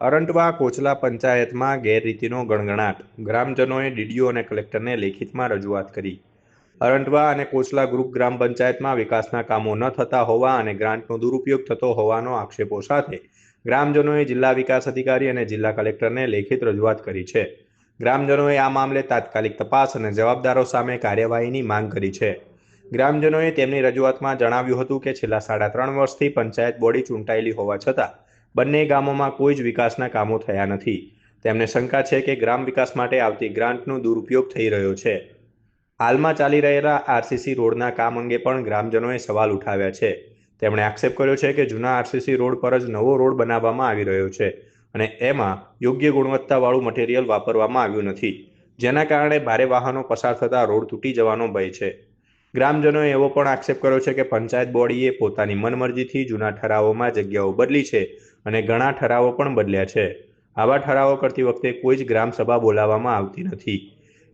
અરંટવા કોચલા પંચાયતમાં ગેરરીતિનો ગણગણાટ. ગ્રામજનોએ ડીડીઓ અને કલેક્ટરને લેખિતમાં રજૂઆત કરી. અરંટવા અને કોચલા ગ્રુપ ગ્રામ પંચાયતમાં વિકાસના કામો ન થતા હોવા અને ગ્રાન્ટનો દુરુપયોગ થતો હોવાનો આક્ષેપો સાથે ગ્રામજનોએ જિલ્લા વિકાસ અધિકારી અને જિલ્લા કલેક્ટરને લેખિત રજૂઆત કરી છે. ગ્રામજનોએ આ મામલે તાત્કાલિક તપાસ અને જવાબદારો સામે કાર્યવાહીની માંગ કરી છે. ગ્રામજનોએ તેમની રજૂઆતમાં જણાવ્યું હતું કે છેલ્લા 3.5 વર્ષથી પંચાયત બોડી ચૂંટાયેલી હોવા છતાં બંને ગામોમાં કોઈ જ વિકાસના કામો થયા નથી. તેમને શંકા છે કે ગ્રામ વિકાસ માટે આવતી ગ્રાન્ટનો દુરુપયોગ થઈ રહ્યો છે. હાલમાં ચાલી રહેલા આરસીસી રોડના કામ અંગે પણ ગ્રામજનોએ સવાલ ઉઠાવ્યા છે. તેમણે આક્ષેપ કર્યો છે કે જૂના આરસીસી રોડ પર જ નવો રોડ બનાવવામાં આવી રહ્યો છે અને એમાં યોગ્ય ગુણવત્તાવાળું મટીરીયલ વાપરવામાં આવ્યું નથી, જેના કારણે ભારે વાહનો પસાર થતા રોડ તૂટી જવાનો ભય છે. ગ્રામજનોએ એવો પણ આક્ષેપ કર્યો છે કે પંચાયત બોડીએ પોતાની મનમરજીથી જૂના ઠરાવોમાં જગ્યાઓ બદલી છે અને ઘણા ઠરાવો પણ બદલ્યા છે. આવા ઠરાવો કરતી વખતે કોઈ જ ગ્રામસભા બોલાવવામાં આવતી નથી.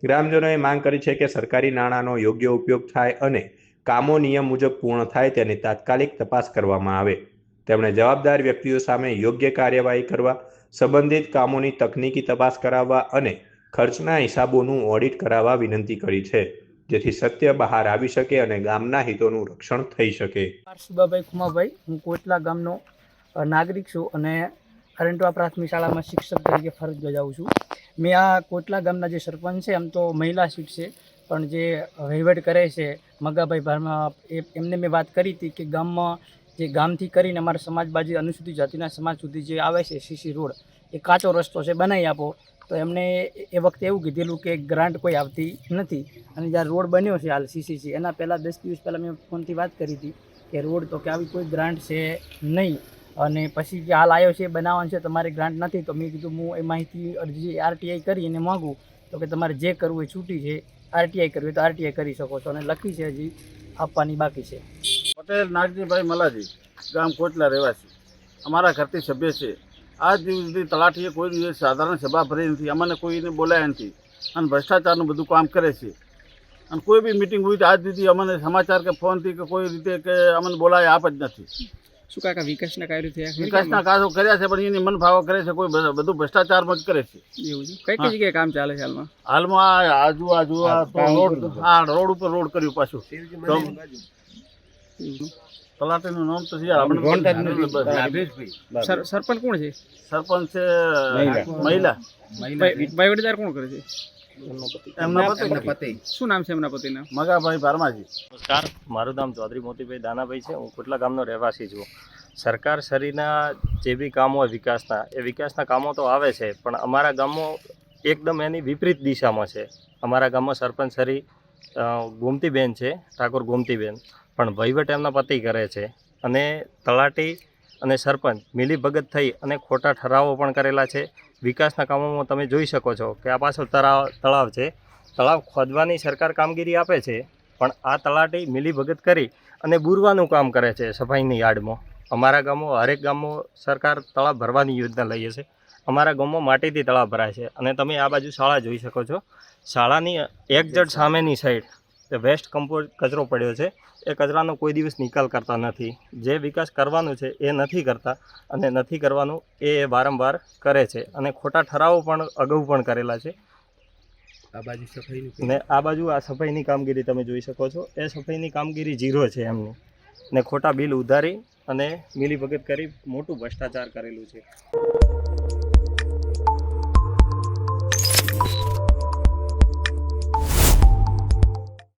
ગ્રામજનોએ માંગ કરી છે કે સરકારી નાણાંનો યોગ્ય ઉપયોગ થાય અને કામો નિયમ મુજબ પૂર્ણ થાય તેની તાત્કાલિક તપાસ કરવામાં આવે. તેમણે જવાબદાર વ્યક્તિઓ સામે યોગ્ય કાર્યવાહી કરવા, સંબંધિત કામોની તકનીકી તપાસ કરાવવા અને ખર્ચના હિસાબોનું ઓડિટ કરાવવા વિનંતી કરી છે, જેથી સત્ય બહાર આવી શકે અને ગામના હિતોનું રક્ષણ થઈ શકે. સુબાભાઈ ખુમાભાઈ, હું કોટલા ગામનો નાગરિક છું અને અરંટવા પ્રાથમિક શાળામાં શિક્ષક તરીકે ફરજ બજાવું છું. મેં આ કોટલા ગામના જે સરપંચ છે, એમ તો મહિલા સીટ છે, પણ જે વહીવટ કરે છે મગાભાઈ ભારમાં, એમને મેં વાત કરી હતી કે ગામમાં જે ગામથી કરીને અમારા સમાજ બાજુ અનુસૂચિત જાતિના સમાજ સુધી જે આવે છે સીસી રોડ, એ કાચો રસ્તો છે, બનાવી આપો. તો એમને એ વખતે એવું કીધેલું કે ગ્રાન્ટ કોઈ આવતી નથી. અને જ્યારે રોડ બન્યો છે હાલ સીસીસી, એના પહેલાં 10 દિવસ પહેલાં મેં ફોનથી વાત કરી હતી કે રોડ તો કે આવી કોઈ ગ્રાન્ટ છે નહીં. અને પછી જે હાલ આવ્યો છે એ બનાવવાનું છે, તમારે ગ્રાન્ટ નથી. તો મેં કીધું હું એ માહિતી અરજી આરટીઆઈ કરી અને માગું, તો કે તમારે જે કરવું એ છૂટી છે, આરટીઆઈ કરવી તો આરટીઆઈ કરી શકો છો. અને લખી છે હજી આપવાની બાકી છે. પટેલ નાગજીભાઈ મલાજી, ગામ કોટલા રહેવાસી. અમારા ઘરથી સભ્ય છે. આજ દિવસ સુધી તલાટીએ કોઈ દિવસ સાધારણ સભા ભરી નથી, અમને કોઈને બોલાયા નથી અને ભ્રષ્ટાચારનું બધું કામ કરે છે. અને કોઈ બી મિટિંગ હોય તો આજ સુધી અમને સમાચાર કે ફોનથી કે કોઈ રીતે કે અમને બોલાય આપ જ નથી. શું કાકા વિકાસના કાર્યો થયા? વિકાસના કાર્યો કર્યા છે, પણ એની મનફાવો કરે છે, કોઈ બધું ભ્રષ્ટાચારમાં જ કરે છે. એવું છે? કઈ જગ્યાએ કામ ચાલે છે હાલમાં? હાલમાં રોડ ઉપર રોડ કર્યું પાછું. તલાટીનું નામ તો સરપંચ કોણ છે? સરપંચ છે મહિલા. વહીવટદાર કોણ કરે છે? એમના પતિ. શું નામ છે એમના પતિના? મગાભાઈ ભારમાજી. નમસ્કાર, મારું નામ ચૌધરી મોતીભાઈ દાનાભાઈ છે. હું કોટલા ગામનો રહેવાસી છું. સરકાર શ્રીના જે બી કામો હોય વિકાસના, એ વિકાસના કામો તો આવે છે, પણ અમારા ગામમાં એકદમ એની વિપરીત દિશામાં છે. અમારા ગામમાં સરપંચ શ્રી ગોમતીબેન છે, ઠાકોર ગોમતીબેન, પણ વહીવટ એમના પતિ કરે છે. અને તલાટી અને સરપંચ મિલીભગત થઈ અને ખોટા ઠરાવો પણ કરેલા છે. વિકાસના કામોમાં તમે જોઈ શકો છો કે આ પાછળ તળાવ છે. તળાવ ખોદવાની સરકાર કામગીરી આપે છે, પણ આ તલાટી મિલીભગત કરી અને બુરવાનું કામ કરે છે સફાઈની યાર્ડમાં. અમારા ગામમાં હરેક ગામમાં સરકાર તળાવ ભરવાની યોજના લઈએ છે. અમારા ગામમાં માટીથી તળાવ ભરાય છે. અને તમે આ બાજુ શાળા જોઈ શકો છો. શાળાની એક્ઝેક્ટ સામેની સાઈડ વેસ્ટ કમ્પોઝ કચરો પડ્યો છે. એ કચરાનો કોઈ દિવસ નિકાલ કરતા નથી. જે વિકાસ કરવાનું છે એ નથી કરતા, અને નથી કરવાનું એ વારંવાર કરે છે. અને ખોટા ઠરાવો પણ અગાઉ પણ કરેલા છે. ને આ બાજુ આ સફાઈની કામગીરી તમે જોઈ શકો છો. એ સફાઈની કામગીરી ઝીરો છે એમની. ને ખોટા બિલ ઉધારી અને મિલીભગત કરી મોટું ભ્રષ્ટાચાર કરેલું છે.